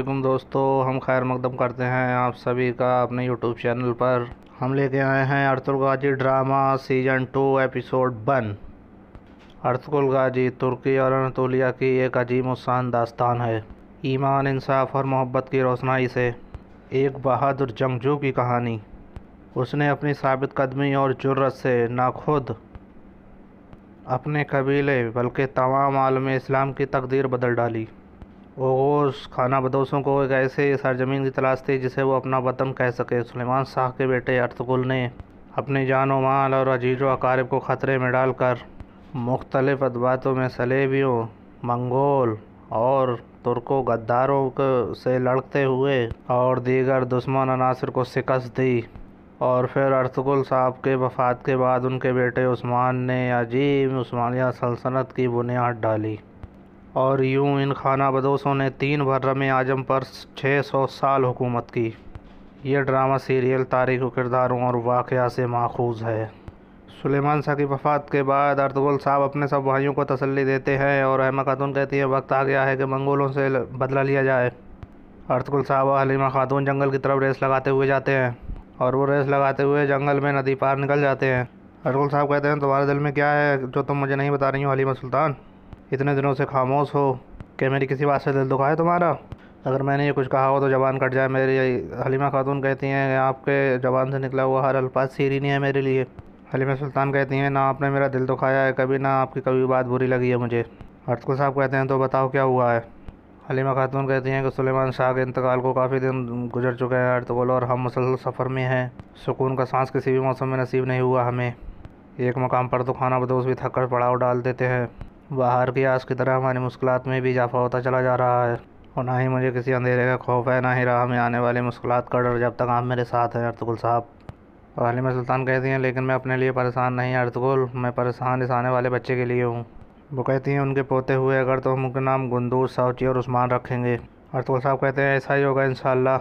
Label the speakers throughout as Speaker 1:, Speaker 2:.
Speaker 1: वालेकुम दोस्तों, हम खैर मकदम करते हैं आप सभी का अपने यूट्यूब चैनल पर। हम लेके आए हैं अर्तुगरुल गाजी ड्रामा सीज़न 2 एपिसोड 1। अर्तुगरुल गाजी तुर्की और अनातोलिया की एक अजीब और शान दास्तान है। ईमान, इंसाफ और मोहब्बत की रोशनाई से एक बहादुर जंगजू की कहानी। उसने अपनी साबित कदमी और जुर्रत से न खुद अपने कबीले बल्कि तमाम आलम इस्लाम की तकदीर बदल डाली। ओगोस खाना बदोशों को एक ऐसे सरजमीन की तलाश थी जिसे वो अपना वतन कह सके। सुलेमान शाह के बेटे अर्तुगरुल ने अपनी जान व माल और अजीज़ो अकारिब को ख़तरे में डालकर मुख्तलिफ़ अदवातों में सलेबियों, मंगोल और तुर्कों गद्दारों से लड़ते हुए और दीगर दुश्मन अनासर को शिकस्त दी। और फिर अर्तुगरुल साहब के वफ़ात के बाद उनके बेटे उस्मान ने अजीम उस्मानिया सल्तनत की बुनियाद डाली। और यूं इन खाना बदोशों ने 3 बर्रम आजम पर 600 साल हुकूमत की। ये ड्रामा सीरियल तारीख़ किरदारों और वाक़या से माखूज़ है। सुलेमान शाह की वफ़ात के बाद अर्तुगरुल साहब अपने सब भाइयों को तसल्ली देते हैं और अहमा खातून कहती है वक्त आ गया है कि मंगोलों से बदला लिया जाए। अर्तुगरुल साहब और हलीमा खातून जंगल की तरफ रेस लगाते हुए जाते हैं और वो रेस लगाते हुए जंगल में नदी पार निकल जाते हैं। अर्तुगरुल साहब कहते हैं तुम्हारे दिल में क्या है जो तुम मुझे नहीं बता रही हो हलीमा सुल्तान? इतने दिनों से खामोश हो कि मेरी किसी बात से दिल दुखा है तुम्हारा? अगर मैंने ये कुछ कहा हो तो ज़बान कट जाए मेरी। हलीमा खातून कहती हैं आपके ज़बान से निकला हुआ हर अल्फाज सीरी नहीं है मेरे लिए। हलीमा सुल्तान कहती हैं ना आपने मेरा दिल दुखाया है कभी, ना आपकी कभी बात बुरी लगी है मुझे। अर्तुगरुल साहब कहते हैं तो बताओ क्या हुआ है? हलीमा खातून कहती हैं कि सुलेमान शाह के इंतकाल को काफ़ी दिन गुजर चुके हैं अर्तुगरुल, और हम मुसलसल सफ़र में हैं। सुकून का सांस किसी भी मौसम में नसीब नहीं हुआ हमें। एक मकाम पर तो खाना बदोश भी थक कर पड़ाव डाल देते हैं। बाहर की आस की तरह हमारी मुश्किलात में भी इजाफा होता चला जा रहा है, और ना ही मुझे किसी अंधेरे का खौफ है, ना ही राह में आने वाली मुश्किलात का डर जब तक आप मेरे साथ हैं अर्तुगरुल साहब। और हलीमा सुल्तान कहती हैं लेकिन मैं अपने लिए परेशान नहीं अर्तुगरुल, मैं परेशान इस आने वाले बच्चे के लिए हूँ। वो कहती हैं उनके पोते हुए अगर तो हम उनके नाम गुंदूस, साउची और उस्मान रखेंगे। अर्तुगरुल साहब कहते हैं ऐसा ही होगा इंशाअल्लाह।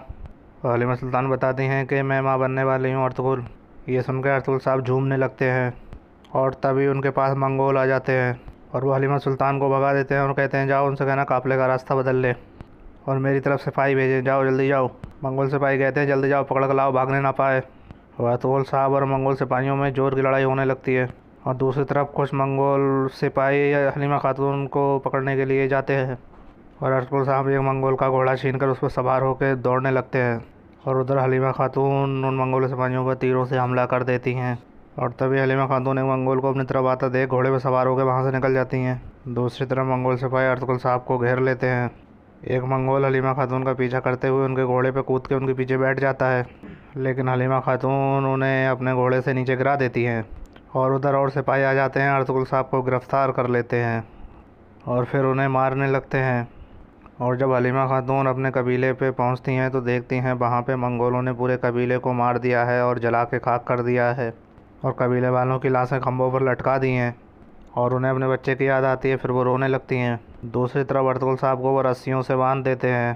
Speaker 1: और हलीमा सुल्तान बताती हैं कि मैं माँ बनने वाली हूँ अर्तुगरुल। ये सुनकर अर्तुगरुल साहब झूमने लगते हैं और तभी उनके पास मंगोल आ जाते हैं और वो हलीमा सुल्तान को भगा देते हैं और कहते हैं जाओ उनसे कहना काफ़िले का रास्ता बदल ले और मेरी तरफ सिपाही भेजें, जाओ जल्दी जाओ। मंगोल सिपाही कहते हैं जल्दी जाओ, पकड़ कर लाओ, भागने ना पाए। और अर्तुगरुल साहब और मंगोल सिपाहियों में जोर की लड़ाई होने लगती है और दूसरी तरफ कुछ मंगोल सिपाही हलीमा खातून को पकड़ने के लिए जाते हैं और अर्तुगरुल साहब एक मंगोल का घोड़ा छीनकर उस पर सवार होकर दौड़ने लगते हैं और उधर हलीमा खातून उन मंगोल सिपाहियों पर तीरों से हमला कर देती हैं। और तभी हलीमा खातून एक मंगोल को अपनी तरफ आता देख घोड़े पर सवार होकर वहाँ से निकल जाती हैं। दूसरी तरफ मंगोल सिपाही अर्तुगरुल साहब को घेर लेते हैं। एक मंगोल हलीमा खातून का पीछा करते हुए उनके घोड़े पर कूद के उनके पीछे बैठ जाता है, लेकिन हलीमा खातून उन्हें अपने घोड़े से नीचे गिरा देती हैं और उधर और सिपाही आ जाते हैं, अर्तुगरुल साहब को गिरफ़्तार कर लेते हैं और फिर उन्हें मारने लगते हैं। और जब हलीमा खातून अपने कबीले पे पहुंचती हैं तो देखती हैं वहाँ पे मंगोलों ने पूरे कबीले को मार दिया है और जला के खाक कर दिया है और कबीले वालों की लाशें खंभों पर लटका दी हैं और उन्हें अपने बच्चे की याद आती है, फिर वो रोने लगती हैं। दूसरी तरफ अर्तुगरुल साहब को वो रस्सियों से बांध देते हैं।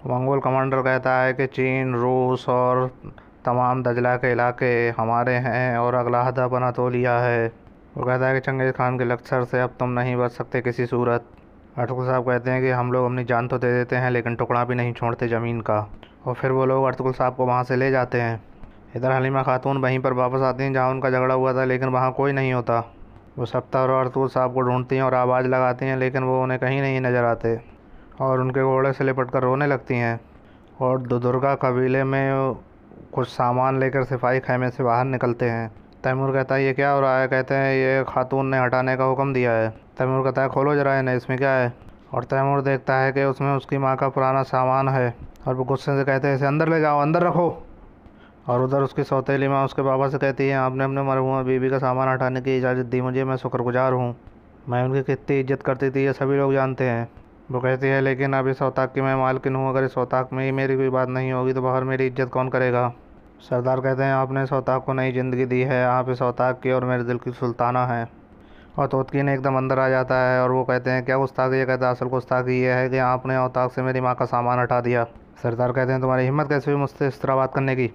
Speaker 1: मंगोल कमांडर कहता है कि चीन, रूस और तमाम दजला के इलाके हमारे हैं और अगला हदफ अनातोलिया है। वो कहता है कि चंगेज़ खान के लश्कर से अब तुम नहीं बच सकते किसी सूरत। अर्तुगरुल साहब कहते हैं कि हम लोग अपनी जान तो दे देते हैं लेकिन टुकड़ा भी नहीं छोड़ते ज़मीन का। और फिर वो लोग अर्तुगरुल साहब को वहाँ से ले जाते हैं। इधर हलीमा खातून वहीं पर वापस आती हैं जहाँ उनका झगड़ा हुआ था, लेकिन वहाँ कोई नहीं होता। वो सप्ताह और अर्तुगरुल साहब को ढूंढती हैं और आवाज़ लगाती हैं, लेकिन वो उन्हें कहीं नहीं नज़र आते और उनके घोड़े से लिपट कर रोने लगती हैं। और दुर्गा कबीले में कुछ सामान लेकर सिपाही खैमे से बाहर निकलते हैं। तैमूर कहता है ये क्या हो रहा है? कहते हैं ये खातून ने हटाने का हुक्म दिया है। तैमूर कहता है खोलो जरा इन्हें, इसमें क्या है? और तैमूर देखता है कि उसमें उसकी माँ का पुराना सामान है और वो गुस्से से कहते हैं इसे अंदर ले जाओ, अंदर रखो। और उधर उसकी सौतेली माँ उसके पापा से कहती है आपने अपने मरहुमा बीबी का सामान हटाने की इजाज़त दी मुझे, मैं शुक्रगुजार हूँ। मैं उनकी कितनी इज्जत करती थी ये सभी लोग जानते हैं। वो कहती है लेकिन अब इस औताक की मैं मालकिन हूँ, अगर इस औताक में ही मेरी कोई बात नहीं होगी तो बाहर मेरी इज्जत कौन करेगा? सरदार कहते हैं आपने इस औताक को नई ज़िंदगी दी है, आप इस औताक की और मेरे दिल की सुल्ताना हैं। और तोतकीन एकदम अंदर आ जाता है और वो कहते हैं क्या गुस्ताखी? ये कहता है असल गुस्ताखी ये है कि आपने औताक से मेरी माँ का सामान हटा दिया। सरदार कहते हैं तुम्हारी हिम्मत कैसे हुई मुझसे इस तरह बात करने की?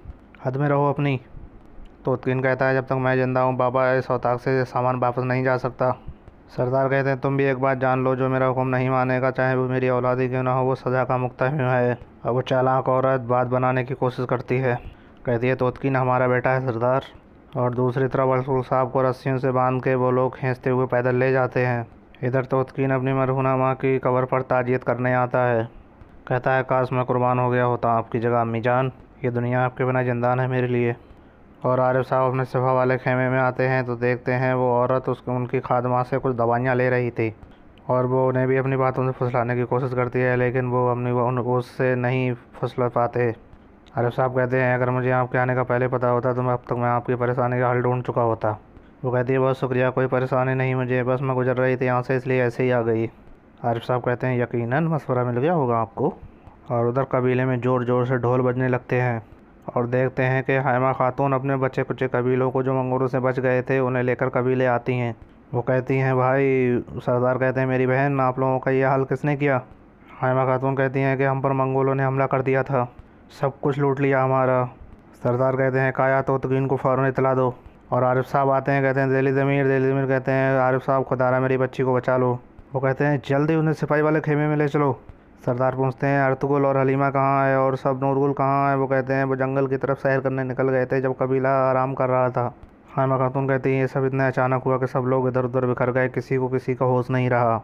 Speaker 1: हद में रहो अपनी। तोतकीन कहता है जब तक मैं ज़िंदा हूँ बाबा इस औताक से सामान वापस नहीं जा सकता। सरदार कहते हैं तुम भी एक बात जान लो, जो मेरा हुक्म नहीं मानेगा चाहे वो मेरी औलाद ही क्यों ना हो, वो सज़ा का मुस्तहिक है। अब वो चालाक औरत बात बनाने की कोशिश करती है। कहती है तोतकीन हमारा बेटा है सरदार। और दूसरी तरफ अरतुगरुल साहब को रस्सियों से बांध के वो लोग खींचते हुए पैदल ले जाते हैं। इधर तोतकीन अपनी मरहूमा माँ की कब्र पर ताज़ियत करने आता है। कहता है काश मैं कुर्बान हो गया होता आपकी जगह अम्मी जान, ये दुनिया आपके बिना जिंदान है मेरे लिए। और आरिफ साहब अपने सिफा वाले खेमे में आते हैं तो देखते हैं वो औरत उनकी खादमा से कुछ दवाइयाँ ले रही थी। और वो उन्हें भी अपनी बातों से फुसलाने की कोशिश करती है, लेकिन वो उससे नहीं फुसला पाते। आरिफ साहब कहते हैं अगर मुझे आपके आने का पहले पता होता तो अब तक मैं आपकी परेशानी का हल ढूंढ चुका होता। वो कहती है बहुत शुक्रिया, कोई परेशानी नहीं मुझे, बस मैं गुजर रही थी यहाँ से इसलिए ऐसे ही आ गई। आरिफ साहब कहते हैं यकीनन मशवरा मिल गया होगा आपको। और उधर कबीले में ज़ोर ज़ोर से ढोल बजने लगते हैं और देखते हैं कि हाइमा खातून अपने बच्चे कुचे कबीलों को जो मंगोरों से बच गए थे उन्हें लेकर कबीले आती हैं। वो कहती हैं भाई, सरदार कहते हैं मेरी बहन आप लोगों का ये हाल किसने किया। हाइमा खातून कहती हैं कि हम पर मंगोलों ने हमला कर दिया था, सब कुछ लूट लिया हमारा। सरदार कहते हैं काया तोतकीन को फ़ौरन इतला दो। और आरिफ साहब आते हैं, कहते हैं दिली ज़मीर कहते हैं आरिफ साहब खुदारा मेरी बच्ची को बचा लो। वो कहते हैं जल्दी उन्हें सिपाही वाले खेमे में ले चलो। सरदार पूछते हैं अर्तुगरुल और हलीमा कहाँ है और सब नूरगुल कहाँ है। वो कहते हैं वो जंगल की तरफ सैर करने निकल गए थे जब कबीला आराम कर रहा था। हाइमा खातून कहती हैं ये सब इतना अचानक हुआ कि सब लोग इधर उधर बिखर गए, किसी का होश नहीं रहा।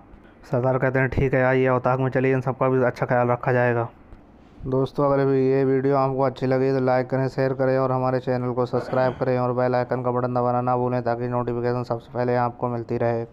Speaker 1: सरदार कहते हैं ठीक है आइए औताक में चलिए, इन सबका भी अच्छा ख्याल रखा जाएगा। दोस्तों अगर ये वीडियो आपको अच्छी लगी तो लाइक करें, शेयर करें और हमारे चैनल को सब्सक्राइब करें और बेल आइकन का बटन दबाना ना भूलें ताकि नोटिफिकेशन सबसे पहले आपको मिलती रहे।